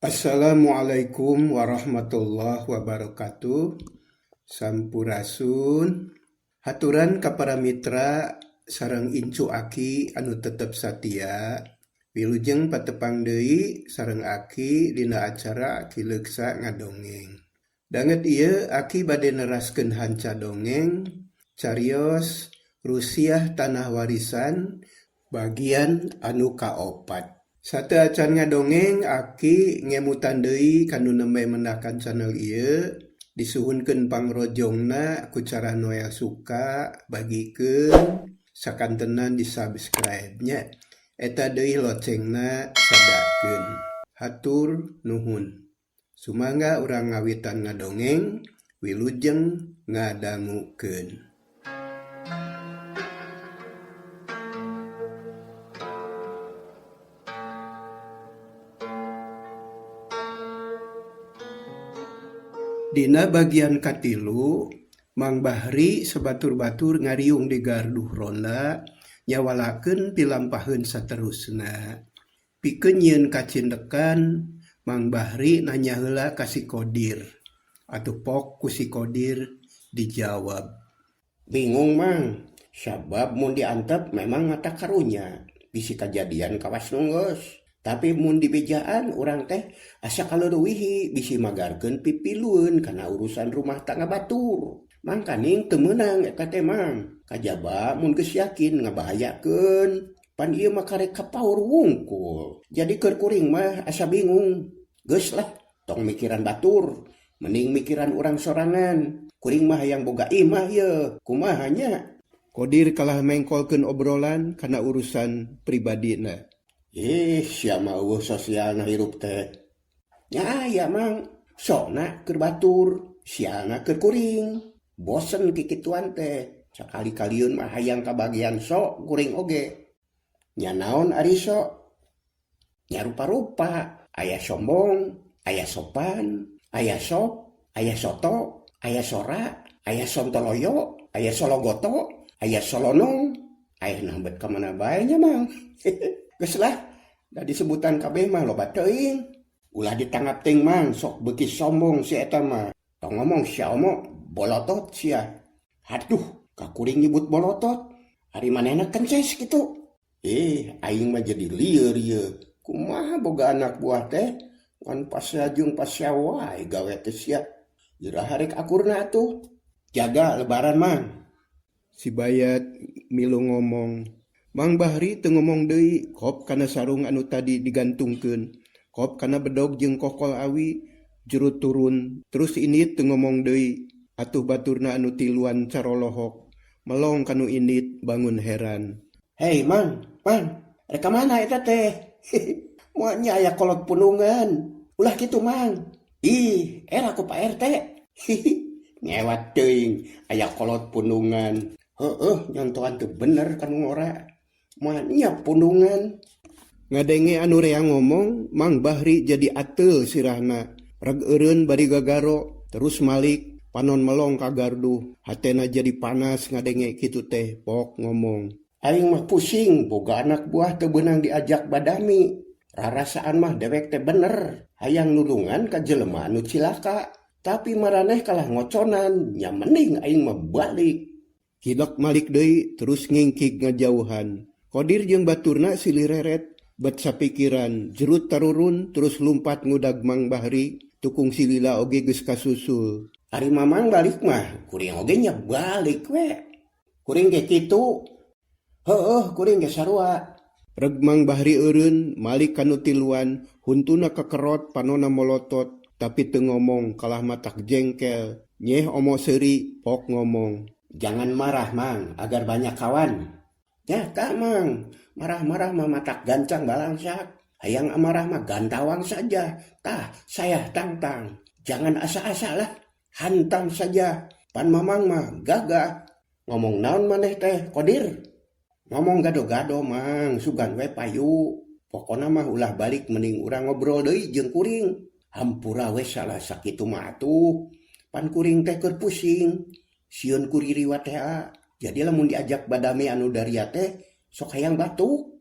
Assalamualaikum warahmatullahi wabarakatuh. Sampurasun. Haturan ka para mitra sareng incu Aki anu tetep satia. Wilujeng patepang deui sareng Aki dina acara Aki Leuksa ngadongeng. Danget ieu Aki bade neraskeun hanca dongeng carios Rusiah Tanah Warisan bagian anu kaopat. Satu acan ngadongeng Aki ngemutan deui kanu nembe mendakan channel ieu disuhunkeun pangrojongna ku cara noya suka bagikeun sakantenan di subscribe nya eta deui locengna sadakeun. Hatur nuhun. Sumangga urang ngawitan ngadongeng wilujeng ngadangukeun. Dina bagian katilu, Mang Bahri sebatur-batur ngariung di garduh ronda, nyawalakeun pilampaheun saterusna. Pikeun nyieun kacindekan, Mang Bahri nanya heula ka si Kodir. Atuh pok ku si Kodir dijawab. Bingung mang, sabab mun diantep memang mata karunya, bisi kajadian kawas nunggus. Tapi mun dibejaan urang teh asa kaleueuwihi bisi magarkeun pipilueun kana urusan rumah tangga batur. Mangkaning teu meunang eta teh mang. Kajaba mun geus yakin ngabahayakeun, pan ieu mah karek kapaur wungkul. Jadi keur kuring mah asa bingung. Geus lah, tong mikiran batur, mending mikiran urang sorangan. Kuring mah hayang boga imah ye, kumaha nya? Kodir kalah mengkolkeun obrolan kana urusan pribadina. Sia mah eueuh sosialna hirup teh. Nya aya mang, sokna keur batur, sialna keur kuring. Bosen kikituan teh. Sakali-kalieun mah hayang kabagian sok kuring oge. Nya naon ari sok? Nya rupa-rupa, aya sombong, aya sopan, aya sop, aya soto, aya sora, aya sontoloyo, aya sologoto, aya solonong, aya nambet ka mana bae nya mang. Geus lah, da disebutan kabeh mah loba teuing. Ulah ditangap ting mang sok beuki sombong si eta mah. Tong ngomong sia omo bolotot sia. Haduh, ka kuring nyebut bolotot. Ari manehna kences kitu. Aing mah jadi lieur ieu. Kumaha boga anak buah teh ngan pasajung pasya wae gawe teh sia. Geura harek akurna atuh. Jaga lebaran mang. Si Bayat milu ngomong. Mang Bahri teu ngomong deui kop kana sarung anu tadi digantungkeun, kop kana bedog jeung kokol awi jurut turun. Terus Init teu ngomong deui, atuh baturna anu tiluan carolohok melong kanu Init bangun heran. Hei mang, rek mana eta teh? Moal nya aya kolot punungan. Ulah kitu mang. Era ku Pak RT. Ngewat teuing aya kolot punungan. Nyontohan teu bener kanu ngora. Moalnya punungan. Ngadenge anu rea ngomong, Mang Bahri jadi ateul sirahna. Reg eureun bari gagaro, terus malik panon melong ka garduh. Hatena jadi panas ngadenge kitu teh, pok ngomong. Aing mah pusing boga anak buah teu beunang diajak badami. Rarasaan mah dewek teh bener, hayang nulungan ka jelema anu cilaka. Tapi maraneh kalah ngoconan, nya mending aing mah balik. Hidak malik deui terus ngingkig ngajauhan. Kodir jeung baturna silih reret, bet sapikiran, jerut tarurun terus lumpat ngudag Mang Bahri, tukung silila oge geus kasusul. Ari mamang balik mah, kuring oge nya balik we. Kuring ge kitu. Kuring ge sarua. Reg Mang Bahri eureun malik kanu tiluan, huntuna kekerot panona molotot, tapi teu ngomong kalah matak jengkel. Nyeh omo seuri, pok ngomong. Jangan marah mang, agar banyak kawan. Ya kak mang, marah-marah mah matak gancang balangsak. Hayang amarah mah gantawang saja. Tah, saya tantang. Jangan asa-asa lah, hantam saja. Pan mamang mah gagah. Ngomong naon maneh teh, Kodir? Ngomong gado-gado mang, sugan we payu. Pokona mah ulah balik mending urang ngobrol deui jeung kuring. Hampura we salah sakitu mah atuh. Pan kuring teh keur pusing. Sieun kuririwa teh. Jadi lamun diajak badami anu daria teh sok hayang batuk.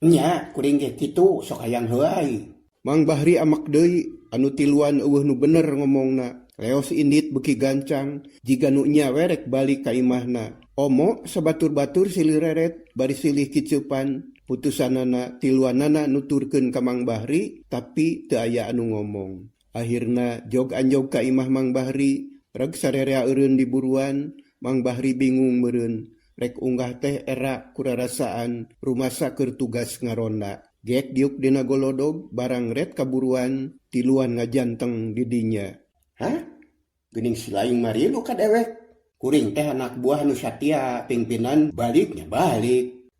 Nya kuring ge kitu sok hayang heuai. Mang Bahri amak deui anu tiluan eueuh nu bener ngomongna. Leos indit beki gancang, jika nu nya werek balik ka imahna. Omo sabatur-batur silih reret, bari silih kiceupan, putusanana tiluanana nuturkeun ka Mang Bahri, tapi teu aya anu ngomong. Akhirna jog anjog ka imah Mang Bahri, reg sarerea eureun diburuan, Mang Bahri bingung meureun. Rek unggah teh era kurarasaan rumasa keur tugas ngaronda. Gek diuk dina golodog, barang ret kaburuan, tiluan ngajanteng di dinya. Hah? Geuning silaing marilu ka dewek. Kuring teh anak buah nu satia pingpinan baliknya balik.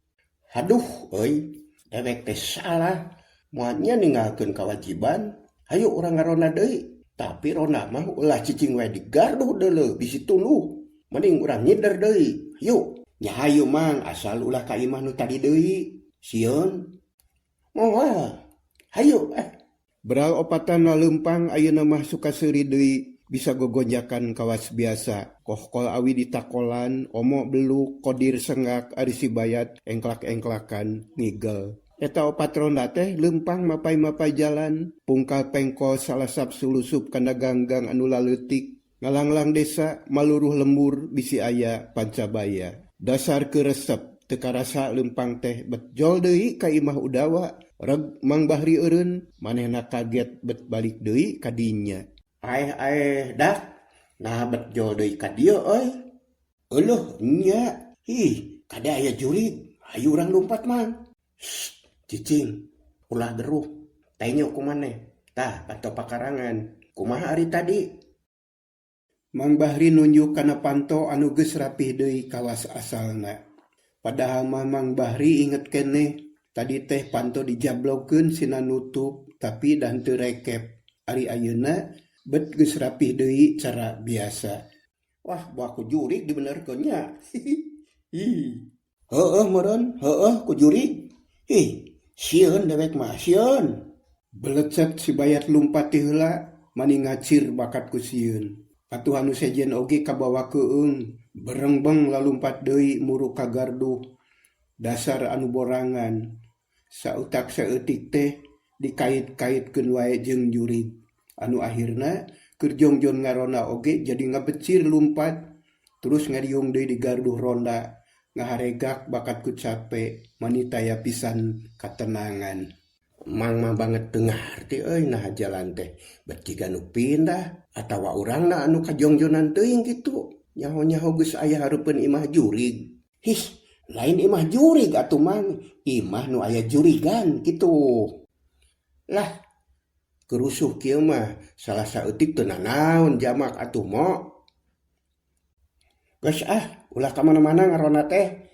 Haduh, euy, dewek teh salah. Moalnya ninggalkeun kewajiban, hayu urang ngarona deui. Tapi rona mah ulah cicing wae digarduh deuleu bisi tuluh. Mending urang nyider deui. Yuk, nya hayu Mang, asal ulah ka imah nu tadi deui. Sieun. Moal. Hayu Beral opatan leumpang ayeuna mah Sukaseuri deui bisa gogonjakan kawas biasa. Kohkol awi ditakolan, omo beluk, kodir senggak, ari si bayat engklak-engklakan, ngigel. Eta opat ronda teh leumpang mapai-mapai jalan, pungkal pengkol salasap sulusup kana ganggang anu laleutik, ngalanglang desa, maluruh lembur, bisi aya pancabaya. Dasar keresep, teu karasa leumpang teh betjol deui ka imah Udawa. Reg Mang Bahri eureun, manehna kaget bet balik deui ka dinya. Dak, nah betjol deui ka dieu euy. Eueuh nya, kada aya jurig, hayu urang lumpat Mang. Cicing, ulah geruh, tenyo kumaneh. Tah, pato pakarangan, kumaha ari tadi? Mang Bahri nunjuk kana panto anu geus rapih deui kawas asalna. Padahal Mang Bahri inget keneh, tadi teh panto dijablokeun sina nutup, tapi dan teu rekep. Ari ayeuna bet geus rapih deui cara biasa. Wah, buah ku jurig dibenerkeun nya. Heueuh meureun, heueuh ku jurig. Sieun dewek mah, sieun. Belecet si bayat lumpat ti heula, mani ngacir bakat ku sieun. Atuh anu sejen oge kabawa keung, berengbeng lalumpat deui muru ka garduh. Dasar anu borangan. Sautak saeutik teh dikait-kaitkeun wae jeung jurig. Anu akhirna keur jongjon ngarona oge jadi ngabecir lumpat, terus ngariung deui di garduh ronda, ngaharegak bakat ku cape, mani taya pisan katenangan. Mang mah banget teu ngarti euy nah jalan teh. Bet jiga nu pindah atawa urangna anu kajongjonan teuing kitu. Nyaho-nyaho geus aya hareupeun imah jurig. Lain imah jurig atuh Mang, imah nu aya jurigan kitu. Lah, kerusuh kieu mah salah saeutik teu nanaon jamak atuh mo. Geus ulah ka mana-mana ngarona teh.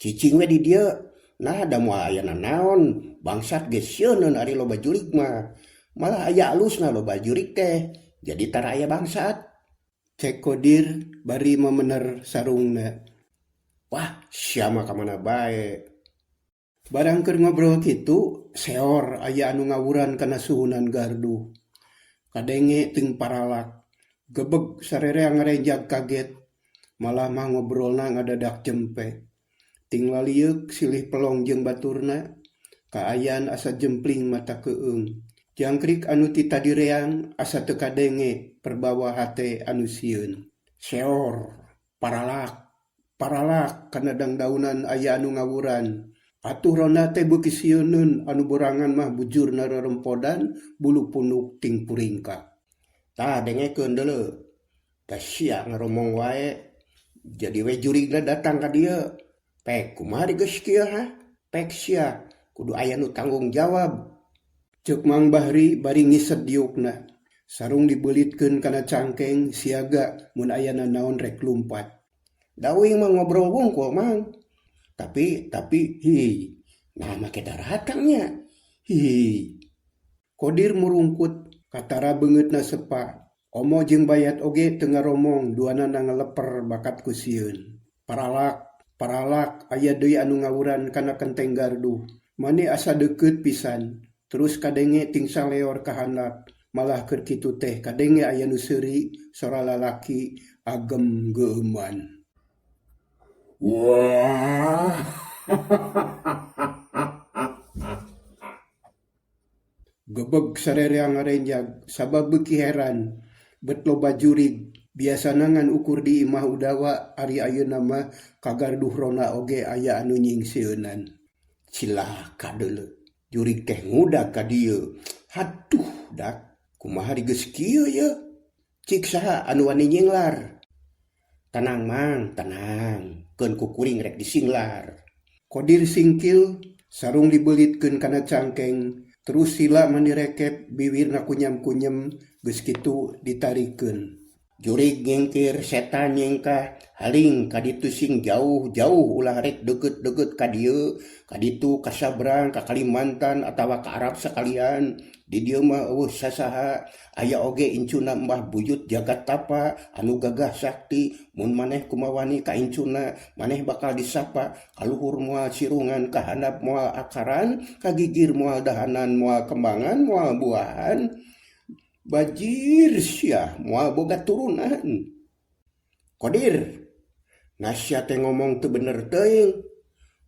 Cicing we di dieu. Nah, da moal aya nanaon, bangsat geus sieun ari loba jurig mah. Malah aya alusna loba jurig teh. Jadi tara aya bangsat. Cek Kodir bari memener sarungna. Wah, sia mah ka mana bae. Barang keur ngobrol kitu, seor aya anu ngawuran kana suhunan garduh. Kadenge teuing paralak. Gebeg sarerea ngarenjag kaget. Malah mah ngobrolna ngadadak jempe. Ting laliuk silih pelong jeung baturna, kaayan asa jempling mata keung. Jangkrik anu ti tadi reang asa teu kadenge perbawa hate anu sieun. Seor, paralak kana dangdaunan aya anu ngawuran. Atuh rona teh beuki sieunun anu borangan mah bujurna rerempodan bulu punuk ting puringka. Tah dengekeun deuleu. Da sia ngaromong wae. Jadi we jurigna datang ka dieu. Pek kumaha geus kieu Pek sia kudu aya nu tanggung jawab. Ceuk Mang Bahri bari ngiset diukna. Sarung dibeulitkeun kana cangkeng siaga mun ayana naon rek lumpat. Dawing mah ngobrol wungkul Mang. Tapi nah make daratangnya. Kodir murungkut katara beungeutna sepa. Omo jeung bayat oge teu ngaromong duanana ngaleper bakat ku sieun. Paralak aya deui anu ngawuran kana kenteng garduh. Mane asa deukeut pisan. Terus kadenge ting saleor ka handap. Malah keur kitu teh kadenge aya nu seuri sora lalaki agem geuman. Wah. bebeg sarereang ngarenjag sabab beuki heran bet loba jurig biasana ngan ukur di imah udawa ari ayeuna mah kagarduh rona oge aya anu nyingsieunan. Cilaka deuleu. Jurig teh ngudag ka dieu. Haduh dak, kumaha digeus kieu ye? Cik saha anu wani nyinglar? Tenang mang, tenang. Keun kukuring rek disinglar. Kodir singkil sarung dibelitkeun kana cangkeng terus sila mandirekep bibirna kunyam-kunyem geus kitu ditarikeun. Jurig nyengkir setan nyengkah haling kaditu sing jauh-jauh ulah rek deket-deket ka dieu, kaditu ka Sabrang, ka Kalimantan atawa ka Arab sekalian. Di dieu mah eueuh sasaha, aya oge incuna Mbah Buyut Jagatapa anu gagah sakti. Mun maneh kumawani ka incuna, maneh bakal disapa kaluhur moal sirungan, ka handap moal akaran, ka gigir moal dahanan, moal kembangan, moal buahan. Bajir sia moal boga turunan. Kodir, nasya teh ngomong teu bener teuing.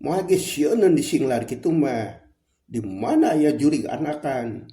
Moal ge sieun disinglar kitu mah. Di mana ya jurig anakan?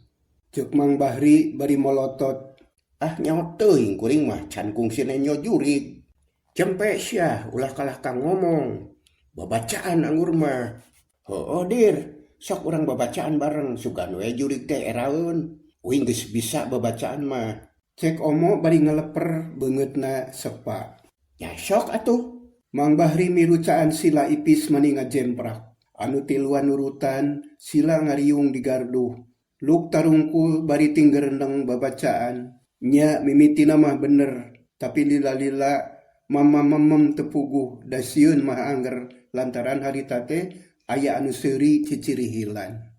Ceuk Mang Bahri bari molotot. Ah nyaho teuing kuring mah can kungsina nyo jurig. Cempe sia ulah kalah kang ngomong. Babacaan anggur mah. Heueuh dir, sok urang babacaan bareng sugan we jurig teh eraeun. Uing geus bisa babacaan mah. Cek Omo bari ngaleper beungeutna sepa. Ya sok atuh. Mang Bahri mirucaan sila ipis mani ngajemprak. Anu tiluan nurutan sila ngariung di garduh. Luk tarungkul bari tinggerendeng babacaan. Nya mimitina mah bener. Tapi lila-lila mamam tepuguh da sieun mah angger lantaran harita teh aya anu seuri cicirihilan.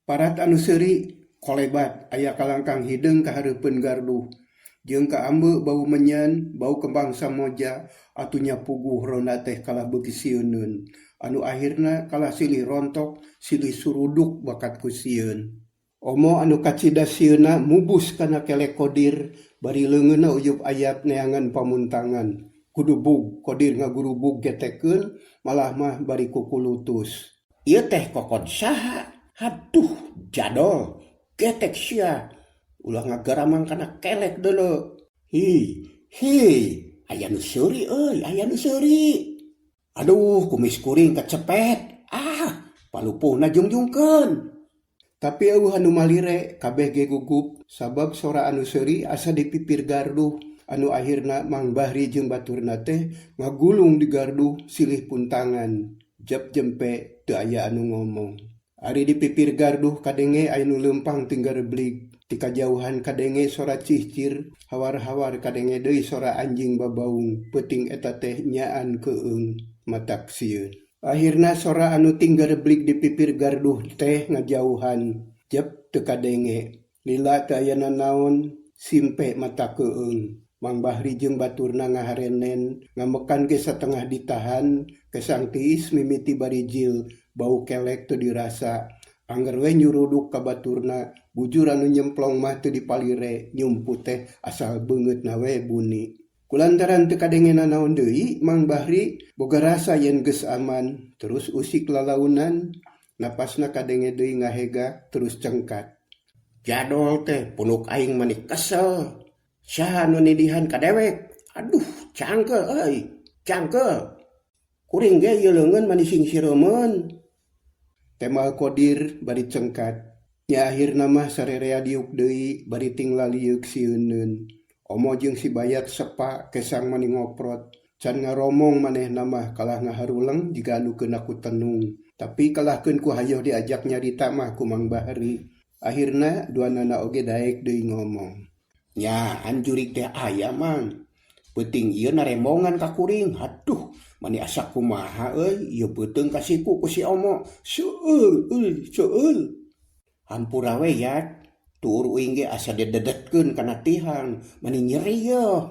Parat anu seuri kolebat aya kalangkang hideung ka hareupeun garduh. Jeung ka ambe bau menyan, bau kembang samoja, atunya puguh ronda teh kalah beuki sieuneun. Anu akhirna kalah silih rontok, silih suruduk bakat ku sieun. Omo anu kacida sieunna mubus kana kelek Kodir, bari leungeunna ujub ayat neangan pamuntangan. Kudubug Kodir ngagurubug getekeun, malah mah bari kukulutus. Ieu teh kokod saha? Haduh, jadol, getek sia. Ulah ngagaramang kana kelek deuleu. Hi, aya nu seuri euy, aya nu seuri. Aduh, kumis kuring kecepet. Palupuhna jungjungkeun. Tapi eueuh anu malire kabeh ge gugup sabab sora anu seuri asa di pipir garduh. Anu akhirna Mang Bahri jeung baturna teh ngagulung di garduh silih puntangan. Jep jempe teu aya anu ngomong. Ari di pipir garduh kadenge aya nu leumpang tinggareblig. Ti kajauhan kadenge sora cihcir, hawar-hawar kadenge deui sora anjing babaung. Peuting eta teh nyaan keung matak sieun. Akhirna sora anu tinggareblig di pipir garduh teh ngajauhan. Jep teu kadenge. Lila teu aya nanaon, simpe mata keung. Mang Bahri jeung baturna ngaharenen, ngamekan ge satengah ditahan, kesang tiis mimiti barijil, bau kelek teu dirasa. Angger we nyuruduk ka baturna, bujur anu nyemplong mah teu dipalire, nyumpu teh asal beungeutna we bunyi. Kulantaran teu kadenge nanaon deui, Mang Bahri boga rasa yen geus aman, terus usik lalaunan, napasna kadenge deui ngahega terus cengkat. Jadol teh punuk aing mani kesel. Saha nu nidihan ka dewek? Aduh, cangkel euy, cangkel. Kuring ge ieu leungeun mani sing sireumeuan. Temal Kodir bari cengkat. Nya akhirna mah sarerea diuk deui bari ting laliuk sieuneun. Omo jeung si Bayat sepa kesang mani ngoprot. Can ngaromong manehna mah kalah ngaharuleng jiga anu keuna ku tenung. Tapi kalahkeun ku hayoh diajak nyarita mah ku Mang Bahri. Akhirna duanana oge daek deui ngomong. Ya, anjurig teh aya mang. Peuting ieu naremongan ka kuring. Haduh, mani asa kumaha euy, ieu beuteung kasiku ku si Omo. Seueul. Hampura we ya. Tuur uing ge asa dededetkeun kana tihang, mani nyeri yeuh.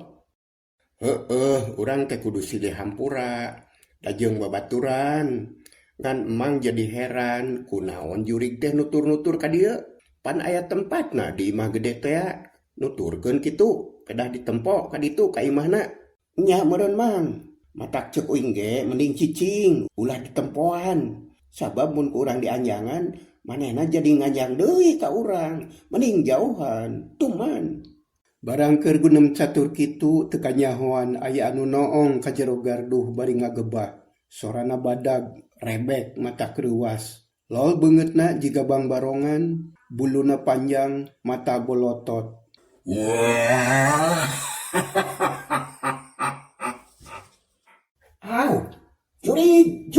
Urang teh kudu silih hampura. Da jeung babaturan. Ngan emang jadi heran kunaon jurig teh nutur-nutur ka dieu. Pan aya tempatna di imah gede teh. Nuturkeun kitu, kedah ditempo ka ditu ka imahna. Nya meureun mang. Matak cek uing ge mending cicing ulah ditempoan. Sabab mun ku urang dianjangan manehna jadi nganjang deui ka urang, mending jauhan tuman. Barang keur gunem catur kitu teu kanyahoan aya anu noong ka jero garduh bari ngagebah. Sorana badag, rebek, mata kreuwas. Lol beungeutna jiga bang barongan, buluna panjang, mata bolotot. Aw, jurig.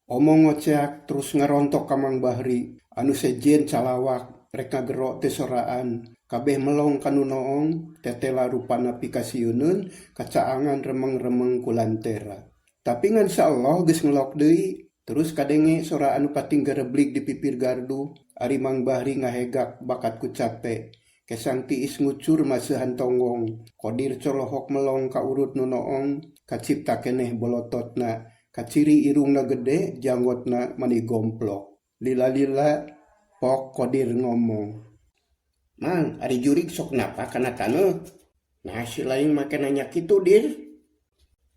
Omong ngoceak terus ngarontok ka Mang Bahri, anu sejen calawak, rek ngagero teh soraan. Kabeh melong kanu noong, tetela rupana pikasieuneun, kacaangan remeng-remeng ku lantera. Tapi ngan Allah geus ngelok deui, terus kadenge sora anu pating gareblik di pipir gardu, ari Mang Bahri ngahegak bakat ku capek. Kesang tiis ngucur maseuhan tonggong, Qodir colohok melong ka urut nu noong, kacipta keneh bolototna, kaciri irungna gede, janggotna mani gomplok. Lila-lila pok Qodir ngomong. Mang, ari jurig sok napa kana taneuh? Nah si lain make nanya kitu dir.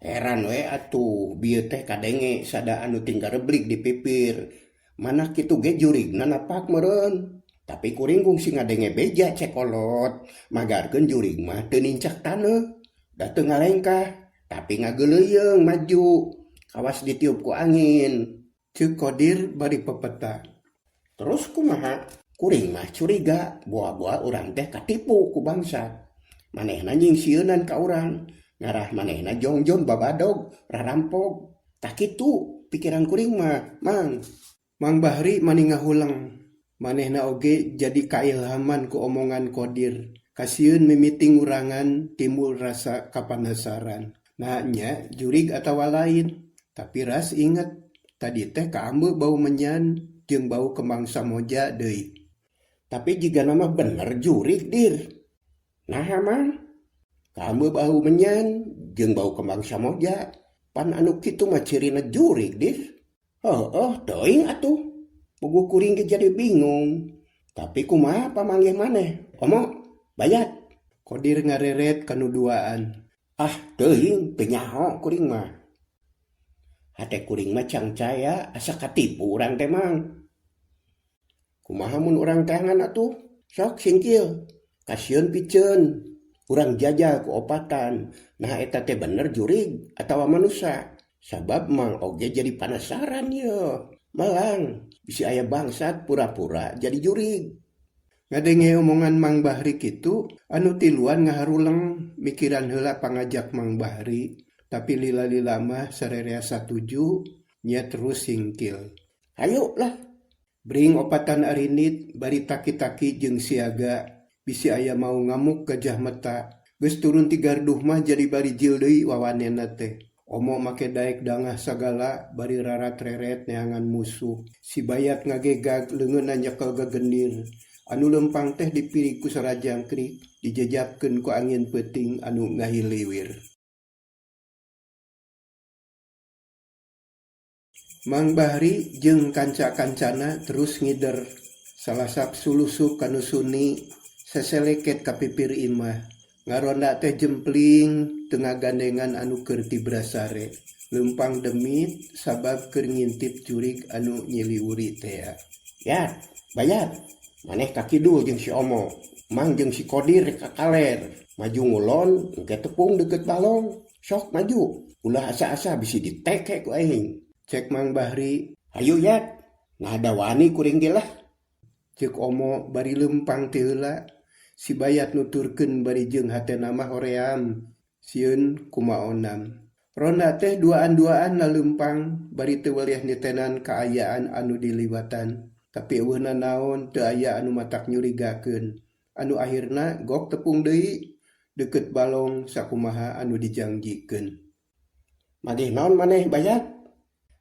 Heran we atuh bieu teh kadenge sada anu tinggal reblik di pipir. Mana kitu ge jurigna napak meureun. Tapi kuring kungsi ngadenge beja cekolot. Magarkeun jurig mah teu nincak taneuh. Da teu ngalengkah, tapi ngageuleuyeung maju. Kawas ditiup ku angin. Ceuk Qodir bari pepeta. Terus kumaha? Kuring mah curiga, boa-boa urang teh katipu ku bangsa. Manehna nyingsieunan ka urang, ngarah manehna jongjong babadog, rarampok. Tak kitu pikiran kuring mah, Mang. Mang Bahri mani ngahuleng. Manehna oge jadi kailhaman ku omongan Qodir. Kasieun mimiting urangan timbul rasa kapanasaran. Nah nya jurig atawa lain. Tapi ras inget, tadi teh kaambeu bau menyan jeung bau kembang samoja deui. Tapi jika nama bener jurig dir. Nah Mang, kamu bau menyan jeung bau kembang samoja. Pan anu kitu mah cirina jurig dir. Teuing atuh. Pugu kuring ge jadi bingung. Tapi kumaha pamanggih maneh? Omong, bayat. Qodir ngareret kanu duaan. Teuing teu nyaho kuring mah. Hate kuring mah cangcaya asa katipu urang teh Mang. Kumaha mun urang teangan atuh? Sok singkil. Kasieun piceun. Urang jajal ku opatan. Nah eta teh bener jurig atawa manusia. Sabab Mang oge jadi penasaran ye. Malang bisi aya bangsat pura-pura jadi jurig. Ngadenge omongan Mang Bahri kitu, anu tiluan ngaharuleng mikiran heula pangajak Mang Bahri. Tapi lila-lila mah sarerea satuju, nya terus singkil. Hayu lah. Bring opatan arinit bari taki-taki jeung siaga. Bisi aya mau ngamuk gajah mata. Geus turun ti garduh mah jadi bari jil deui wawanena teh. Omo make daek dangah sagala bari rarat reret neangan musuh. Si bayat ngagegag leungeunna nyekel gegendir. Anu lempang teh dipilih ku sarajangkrik, dijejapkeun ku angin peuting anu ngahiliwir. Mang Bahri jeung kanca-kancana terus ngider. Salasap sulusuk kanu suni, seseleket ka pipir imah. Ngaronda teh jempling tengah gandengan anu keur tibrasare. Lempang demit sabab keur ngintip jurig anu nyiliwuri teh. Ya, bayat. Maneh ka kidul jeung si Omo. Mang jeung si Qodir ka kaler. Maju ngulon, engke tepung deket balong. Sok maju. Ulah asa-asa bisi diteke ku aing. Cek Mang Bahri. Hayu yat. Ngada wani kuring ge lah. Ceuk Omo bari lempang teh heula. Si bayat nuturkeun bari jeung hatena mah hoream. Sieun kumaonam. Ronda teh duaan-duaan lalempang bari teu weliah nitenan kaayaan anu diliwatan. Tapi eueuna naon teu aya anu matak nyurigakeun. Anu akhirna gok tepung deui deukeut balong sakumaha anu dijangjikeun. Madih naon maneh bayat?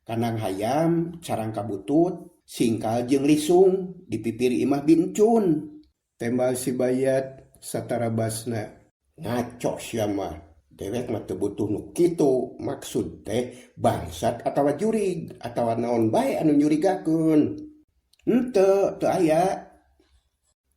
Kanang hayam, carang kabutut, singkal jeung lisung di pipir imah bincun. Tembal si bayat satara basna. Ngaco sia mah. Dewek mah teu butuh nu kitu. Maksud teh bangsat atawa jurig atawa naon bae anu nyurigakeun. Henteu teu aya.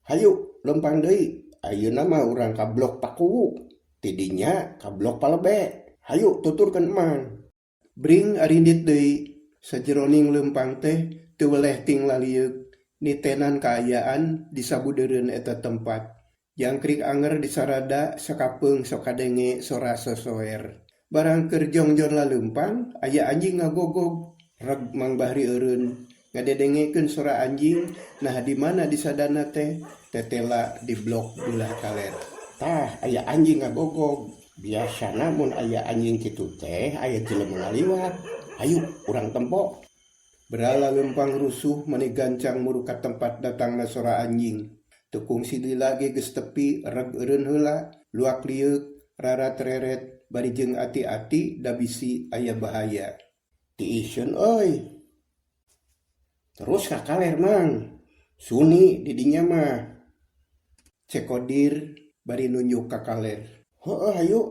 Hayu lempang deui. Ayeuna mah urang ka blok Paku. Tidinya ka blok Palebe. Hayu tuturkan mang. Bring arindit deui sajeroning leumpang teh teu weleh ting lalieug nitenan kaayaan di sabudeureun eta tempat. Jangkrik anger di sarada sakapeung sok kadenge sora sosoer. Barang keur jongjon laleumpang aya anjing ngagogog. Reg Mang Bahri eureun ngadedengekeun sora anjing, nah di mana di sadana teh tetela di blok belah kaler. Tah aya anjing ngagogog. Biasa namun aya anjing kitu teh aya jelema ngaliwat. Hayu urang tempo. Berala lempang rusuh mani gancang muru ka tempat datangna sora anjing. Tekung silila ge geus tepi reg eureun heula, luak lieuq, rarat reret, bari jeung ati-ati da bisi aya bahaya. Tiisieun euy. Terus ka kaler mang. Suni di dinya mah. Cek Kodir bari nunjuk ka kaler. Heueuh hayu.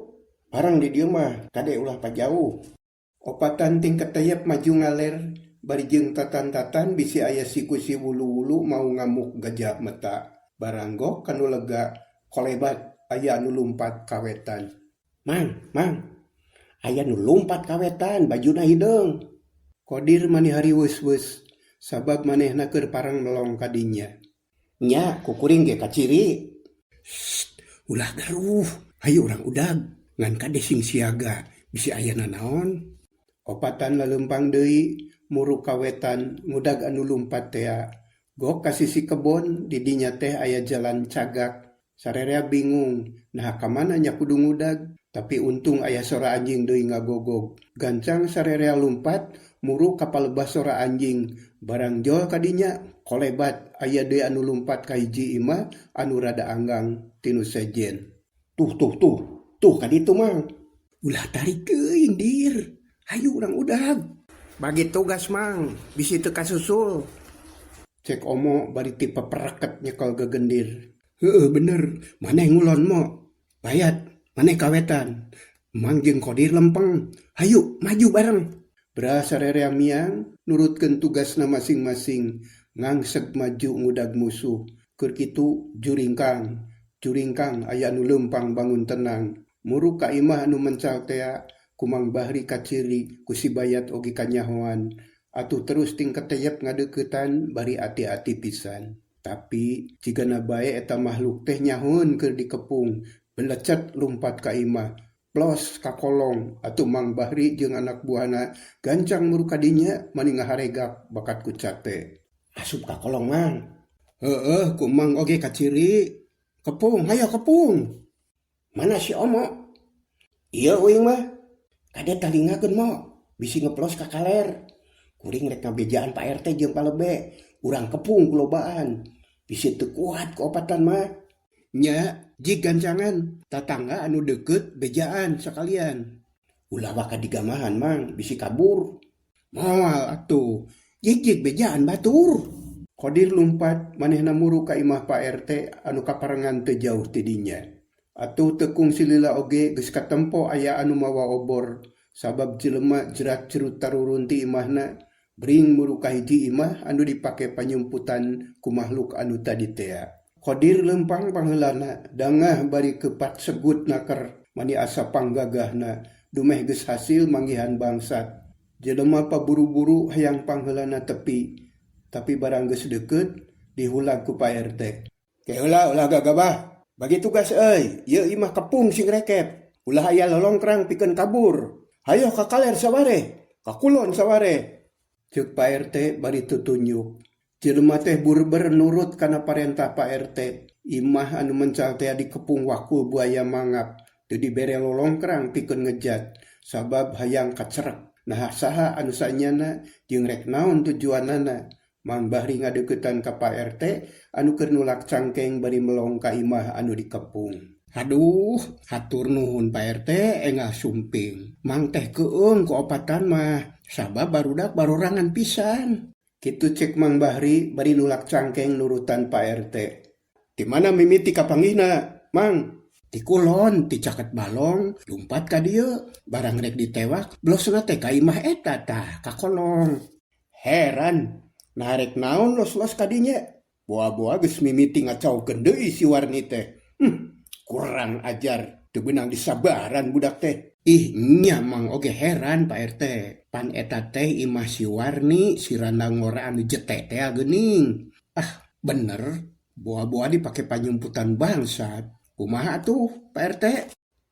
Barang di dieu mah kade ulah pajauh. Opatan ting ketayap maju ngaler, bari jeung tatan-tatan bisi aya siku si wulu-wulu mau ngamuk gajah meta. Baranggok kanu lega kolebat aya anu lumpat kawetan. Mang. Aya nu lumpat kawetan bajuna hideung. Kodir mani hari weus-weus, sabab manehna keur parang melong ka dinya. Nya kukuring ge kaciri. Ulah garuh, hayu urang udag, ngan kade sing siaga, bisi aya nanaon. Opatan laleumpang deui, muru kawetan ngudag anu lumpat tea. Gok ka sisi kebon, di dinya teh aya jalan cagak. Sarerea bingung, nah ka mana nya kudu ngudag, tapi untung aya sora anjing deui ngagogog. Gancang sarerea lumpat, muru ka palebah sora anjing. Barang jol ka dinya, kolebat aya deui anu lumpat ka hiji imah anu rada anggang tinu sejen. Tuh kaditu mang. Ulah tarik teuing dir. Hayu urang udag. Bagi tugas mang, bisi teu kasusul. Cek Omo bari ti pepereket nyekel gegendir. Heueuh bener, maneh ngulon mo. Bayat, maneh kawetan. Mang jeung Kodir lempeng. Hayu maju bareng. Berasa rerea miang nurutkeun tugasna masing-masing. Ngangseg maju ngudag musuh. Keur kitu juringkang aya anu leumpang bangun tenang. Muru ka imah anu mencal tea ku Mang Bahri kaciri ku si Bayat oge kanyahoan. Atuh terus ting keteyep ngadeuketan bari ati-ati pisan. Tapi jigana bae eta makhluk teh nyahoun keur dikepung, belecet lumpat ka imah, plos ka kolong. Atuh Mang Bahri jeung anak buahna gancang muru ka dinya mani ngaharegak bakat kucat teh. Asup ka kolong mang. Heueuh ku Mang oge kaciri. Kepung, hayo kepung. Mana si Omo? Iya uing mah. Kade talingakeun mo. Bisi ngeplos ka kaler. Kuring rek ngabejaan Pak RT jeung palebe. Urang kepung kulobaan. Bisi teu kuat ku opatan mah. Nya, jig gancangan. Tatangga anu deukeut bejaan sakalian. Ulah waka digamahan mang. Bisi kabur. Moal atuh. Jig bejaan batur. Kodir lumpat manehna muru ka imah Pak RT anu kaparengan teu jauh ti dinya. Atuh tekung silila oge geus katempo aya anu mawa obor. Sabab jelema jerat cerut tarurun ti imahna. Bring muru ka hiji imah anu dipake panyumputan ku makhluk anu tadi tea. Kodir lempang pangheulana dangah bari kepat segut naker mani asa panggagahna. Dumeh geus hasil manggihan bangsat. Jelema paburu-buru hayang pangheulana tepi. Tapi barang geus deukeut dihulag ku Pak RT. Keheula ulah gagabah. Bagi tugas euy, ieu imah kepung sing reket. Ulah aya lolongkrang pikeun kabur. Hayo ka kaler saware, ka kulon saware. Ceuk Pak RT bari tutunjuk. Jelema teh burber nurut kana parentah Pak RT. Imah anu mencal teh dikepung wakul buaya mangap. Teu dibere lolongkrang pikeun ngejat. Sabab hayang kacerek. Nah saha anu sanyana jeung rek naon tujuanana. Mang Bahri ngadeuketan ka Pak RT anu keur nulak cangkeng bari melong ka imah anu dikepung. Haduh, hatur nuhun Pak RT engah sumping. Mang teh keung ku opatan mah, sabab barudak barorangan pisan. Kitu cek Mang Bahri bari nulak cangkeng nurutan Pak RT. Di mana mimiti kapanggihna, Mang? Ti kulon, ti caket balong, lumpat ka dieu, barang rek ditewak, blosna teh ka imah eta tah, ka kolong. Heran. Narek naon los-los kadinya. Boa-boa geus mimiti ngacaukeun deui si warni teh. Kurang ajar, teu beunang disabaran budak teh. Ih, nya mang oge heran Pak RT. Pan eta teh imah si Warni, si Randa ngora anu jetek teh geuning. Ah, bener. Boa-boa dipake panyumputan bangsat. Kumaha tuh Pak RT?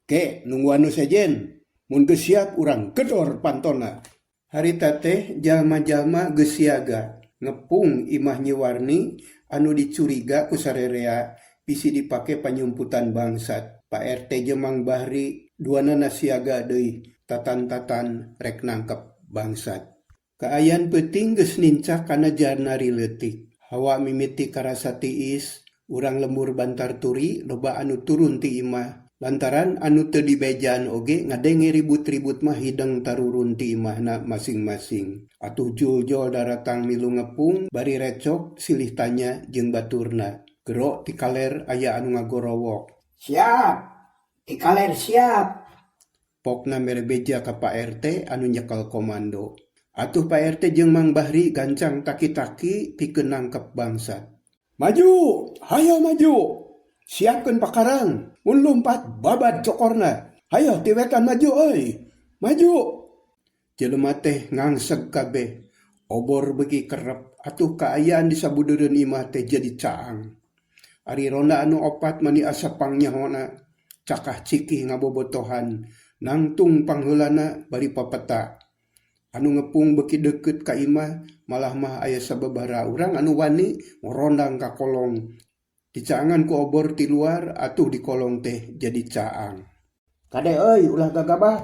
Ke, nunggu anu sejen. Mun geus siap urang gedor pantona. Harita teh jalma-jalma geus siaga. Ngepung imah Nyi Warni anu dicuriga ku sarerea bisi dipake panyumputan bangsat. Pak RT jeung Mang Bahri duana siaga deui tatan-tatan rek nangkep bangsat. Kaayaan peuting geus nincak kana janari leutik. Hawa mimiti karasa tiis, urang lembur bantar turi loba anu turun ti imah. Lantaran anu teu dibejaan oge ngadenge ribut-ribut mah hideng tarurun ti imahna masing-masing. Atuh jul-jol daratang milu ngepung bari recok silih tanya jeung baturna. Gero ti kaler aya anu ngagorowok. Siap, ti kaler siap. Pokna mere beja ka Pak RT anu nyekel komando. Atuh Pak RT jeung Mang Bahri gancang taki-taki pikeun nangkep bangsat. Maju, hayo maju. Siapkeun pakarang, mun lompat babad cokorna. Hayo ti wetan maju euy. Maju. Jelema teh ngangseg kabeh. Obor beuki kerep atuh kaayaan di sabudeureun imah teh jadi caang. Ari ronda anu opat mani asa pangnyaona. Cakah cikih ngabobotohan. Nangtung pangheulana bari papeta. Anu ngepung beki deukeut ka imah malah mah aya sababaraha urang anu wani ngorondang ka kolong. Dicaangan ku obor ti luar atuh di kolong teh jadi caang. Kade euy ulah gagabah.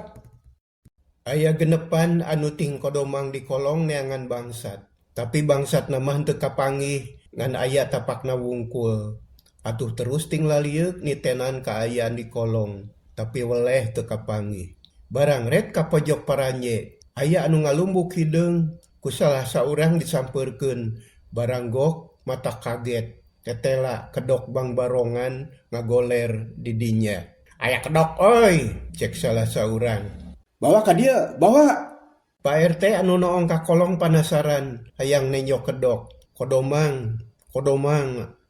Aya genepan anu ting kodomang di kolong neangan bangsat. Tapi bangsat mah teu kapanggih ngan aya tapakna wungkul. Atuh terus ting lalieuk nitenan kaayaan di kolong. Tapi weleh teu kapanggih. Barang ret ka pojok paranye. Aya anu ngalumbuk hideung ku salah saurang disampeurkeun. Barang gok mata kaget. Ketela kedok Bang Barongan ngagoler di dinya. Aya kedok oi, cek salah saurang. Bawa ka dieu, bawa. Pak RT anu noong ka kolong panasaran hayang nenyok kedok. Kodomang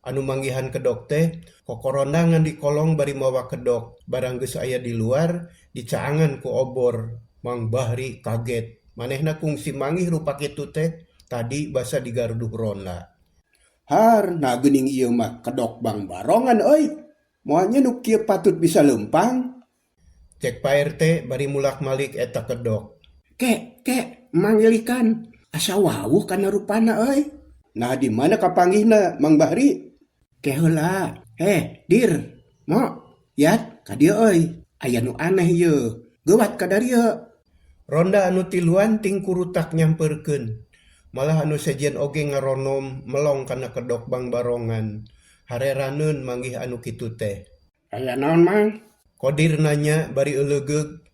anu manggihan kedok teh kokorondangan di kolong bari mawa kedok. Barang geus aya di luar dicaangan ku obor. Mang Bahri kaget. Manehna kungsi manggih rupa kitu teh tadi basa digarduh ronda. Har, na geuning ieu mah kedok Bang Barongan euy. Moalnya nu kieu patut bisa lempang. Cek Pak RT bari mulak-malik eta kedok. Ke, manggilikan. Asa wawuh kana rupana euy. Nah di mana kapanggihna Mang Bahri? Ke heula. Dir, mo, yat ka dieu euy. Aya nu aneh ieu. Geuwat ka darieu. Ronda anu tiluan ting kurutak nyampeurkeun. Malah anu sejen oge ngaronom melong kana kedok Bang Barongan. Hareraneun manggih anu kitu teh. Aya naon Mang? Kodir nanya bari euleugeg.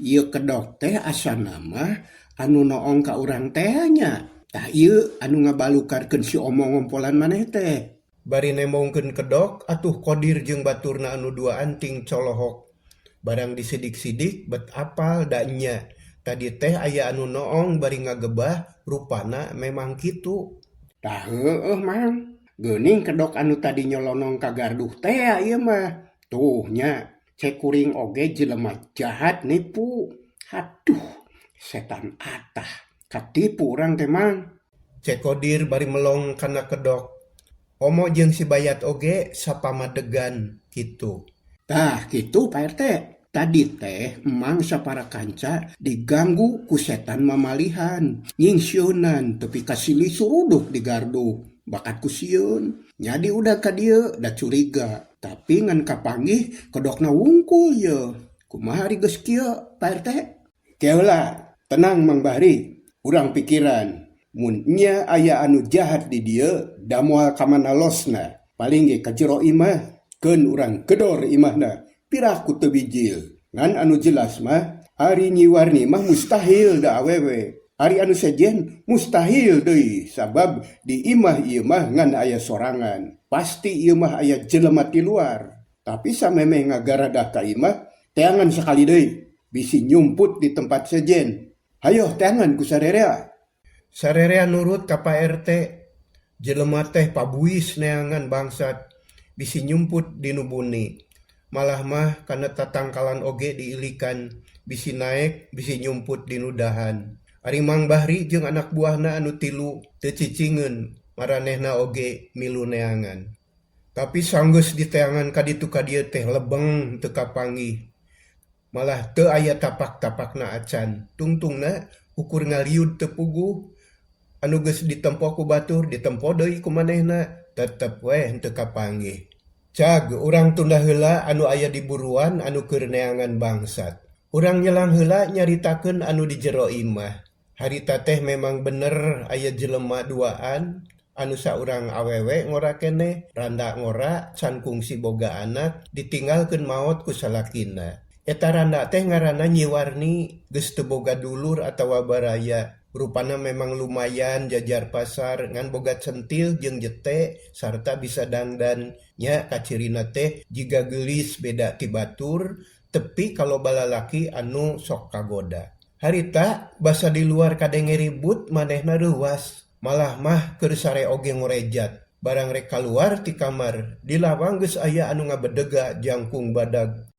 Ieu kedok teh asana mah anu noong ka urang teh nya. Tah ieu anu ngabalukarkeun si omong ngompolan maneh teh. Bari nemongkeun kedok atuh Kodir jeung baturna anu duaan ting colohok. Barang disidik-sidik bet apal da nya. Tadi teh aya anu noong bari ngagebah rupana memang kitu. Tah heueuh Mang. Geuning kedok anu tadi nyolonong ka garduh teh ieu mah. Tuh nya, cek kuring oge jelema jahat nipu. Haduh, setan atah. Katipu urang teh Mang. Cek Kodir bari melong kana kedok. Omo jeung si Bayat oge sapamadegan kitu. Tah kitu Pak RT. Tadi teh emang sapara kanca diganggu ku setan mamalihan. Nyingsieunan tepi kasili suruduk di gardu. Bakat ku sieun. Nyadi udah ka dieu da curiga. Tapi ngan kapanggih kedokna wungkul ye. Kumaha ari geus kieu Pak RT? Keula, tenang Mang Bahri. Urang pikiran. Mun nya aya anu jahat di dieu da moal ka mana losna. Paling ge ka jero imah keun urang gedor imahna. Pirah ku teu bijil. Ngan anu jelas mah, ari Nyi Warni mah mustahil da awewe. Ari anu sejen mustahil deui. Sabab di imah ieu mah ngan aya sorangan. Pasti ieu mah aya jelema ti luar. Tapi samemeh ngagaradah ka imah, teangan sakali deui. Bisi nyumput di tempat sejen. Hayo teangan ku sarerea. Sarerea nurut ka Pak RT. Jelema teh pabuis neangan bangsat. Bisi nyumput di nubuni. malah mah kana tatangkalan oge diilikan, bisi naik bisi nyumput di nudahan. Ari Mang Bahri jeung anak buahna anu tilu teu cicingeun, maranehna oge milu neangan. Tapi sanggeus diteangan kaditu kadieu teh lebeng teu kapanggih. Malah teu aya tapak-tapakna acan. Tungtungna ukur ngaliud teu puguh. Anu geus ditempo ku batur ditempo deui ku manehna, tetep we henteu kapanggih. Cag urang tunda heula anu aya di buruan anu keur neangan bangsat. Urang nyelang heula nyaritakeun anu di jero imah. Harita teh memang bener aya jelema duaan anu saurang awewe ngora keneh, randa ngora can kungsi boga anak, ditinggalkeun maot ku salakina. Eta randa teh ngaranna Nyi Warni, geus teu boga dulur atawa baraya. Rupana memang lumayan jajar pasar ngan boga centil jeung jete sarta bisa dandan. Nya kacirina teh jiga geulis beda ti batur, tepi kalau balalaki anu sok kagoda. Harita basa di luar kadenge ribut manehna reuwas. Malah mah keur sare oge ngorejat. Barang rek kaluar ti kamar, di lawang geus aya anu ngabedega jangkung badag.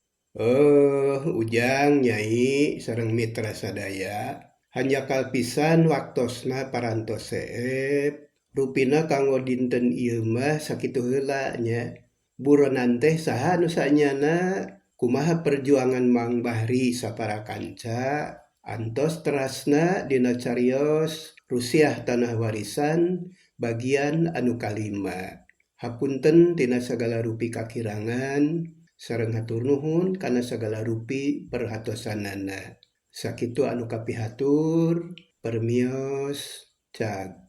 Ujang Nyai sareng mitra sadaya. Hanjakal pisan waktosna parantos seep. Rupina kanggo dinten ieu mah sakitu heula nya. Buronan teh saha anu saenyana? Kumaha perjuangan Mang Bahri sapara kanca? Antos terasna dina cariyos Rusiah Tanah Warisan bagian anu kalima. Hapunten tina sagala rupi kakirangan sareng hatur nuhun kana sagala rupi perhatosanana. Sakitu anu kapihatur permios cag.